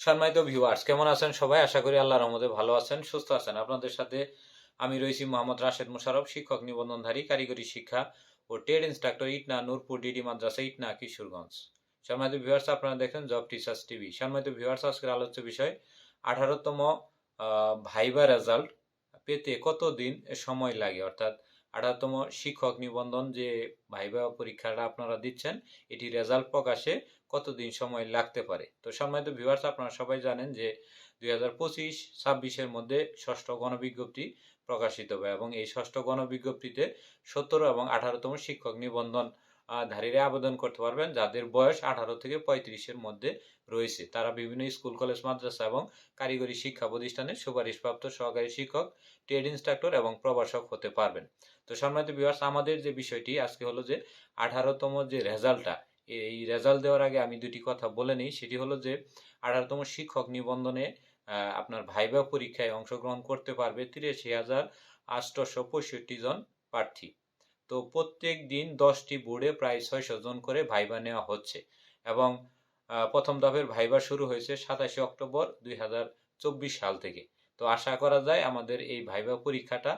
সম্মানিত ভিউয়ার্স, কেমন আছেন সবাই? আশা করি আল্লাহর রহমতে ভালো আছেন, সুস্থ আছেন। আপনাদের সাথে আমি রয়েছি মোহাম্মদ রাশেদ মোশাররফ, শিক্ষক নিবন্ধনধারী, কারিগরি শিক্ষা ও trade instructor, Itna Nurpur DD Madrasa, Itna, Kishoreganj. সম্মানিত ভিউয়ার্স, আপনারা দেখেন জব টিচার্স টিভি। সম্মানিত ভিউয়ার্স, আজকের আলোচ্য বিষয় 18তম ভাইবা রেজাল্ট পেতে কতদিন সময় লাগে, অর্থাৎ 18তম শিক্ষক নিবন্ধন যে ভাইবা পরীক্ষাটা আপনারা দিচ্ছেন, এটি রেজাল্ট প্রকাশে কতদিন সময় লাগতে পারে। তো সম্মানিত ভিউয়ার্স, আপনারা সবাই জানেন যে 2025-26-এর মধ্যে ষষ্ঠ গণবিজ্ঞপ্তি প্রকাশিত হবে এবং এই ষষ্ঠ গণবিজ্ঞপ্তিতে 17 এবং 18তম শিক্ষক নিবন্ধন ধারীরা আবেদন করতে পারবেন যাদের বয়স 18 থেকে 35-এর মধ্যে রয়েছে। তারা বিভিন্ন স্কুল, কলেজ, মাদ্রাসা এবং কারিগরি শিক্ষা প্রতিষ্ঠানে সুপারিশপ্রাপ্ত সহকারী শিক্ষক, ট্রেড ইন্সট্রাক্টর এবং প্রভাষক হতে পারবেন। তো সম্মানিত ভিউয়ার্স, আমাদের যে বিষয়টি আজকে হলো যে 18তম যে রেজাল্টটা, এই রেজাল্ট দেওয়ার আগে আমি দুটি কথা বলে নিই। সেটি হলো যে 18তম শিক্ষক নিবন্ধনে আপনার ভাইবা পরীক্ষায় অংশগ্রহণ করতে পারবে 83,865 জন প্রার্থী। তো প্রত্যেক দিন 10টি বোর্ডে প্রায় 600 জন করে ভাইবা নেওয়া হচ্ছে এবং প্রথম ধাপের ভাইবা শুরু হয়েছে 27 অক্টোবর 2024 সাল থেকে। তো আশা করা যায় আমাদের এই ভাইবা পরীক্ষাটা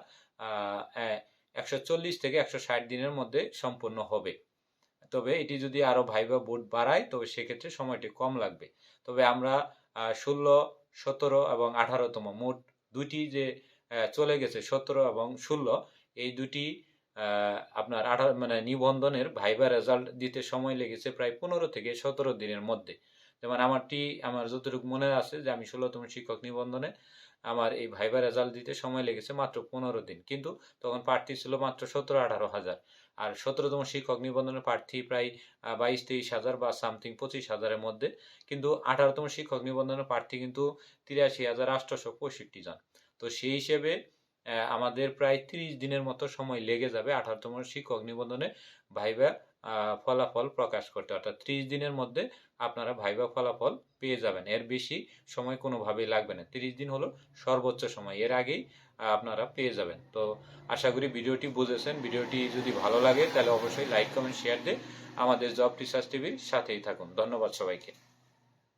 140 থেকে 160 দিনের মধ্যে সম্পন্ন হবে। তবে এটি যদি আরো ভাইবা বোর্ড বাড়ায় তবে সেক্ষেত্রে সময়টি কম লাগবে। তবে আমরা 16, 17 এবং 18তম মোট দুটি যে চলে গেছে, 17 এবং 16, এই দুটি আপনার 18 মানে নিবন্ধনের ভাইবা রেজাল্ট দিতে সময় লেগেছে প্রায় 15 থেকে 17 দিনের মধ্যে। যেমন আমার যতটুকু মনে আছে যে আমি 16তম শিক্ষক নিবন্ধনে আমার এই ভাইবা রেজাল্ট দিতে সময় লেগেছে মাত্র 15 দিন, কিন্তু তখন প্রার্থী ছিল মাত্র 17-18 হাজার। আর 17তম শিক্ষক নিবন্ধনের প্রার্থী প্রায় 22-23 হাজার বা সামথিং 25 হাজারের মধ্যে, কিন্তু 18তম শিক্ষক নিবন্ধনের প্রার্থী কিন্তু 83,865 জন। তো সেই হিসেবে আমাদের প্রায় 30 দিনের মতো সময় লেগে যাবে 18তম শিক্ষক নিবন্ধনে ভাইবা ফলাফল প্রকাশ করতে। অর্থাৎ 30 দিনের মধ্যে আপনারা ভাইবা ফলাফল পেয়ে যাবেন, এর বেশি সময় কোনোভাবেই লাগবে না। 30 দিন হলো সর্বোচ্চ সময়, এর আগেই আপনারা পেয়ে যাবেন। তো আশা করি ভিডিওটি বুঝেছেন। ভিডিওটি যদি ভালো লাগে তাহলে অবশ্যই লাইক, কমেন্ট, শেয়ার দিয়ে আমাদের জব টিচার্স টিভির সাথেই থাকুন। ধন্যবাদ সবাইকে।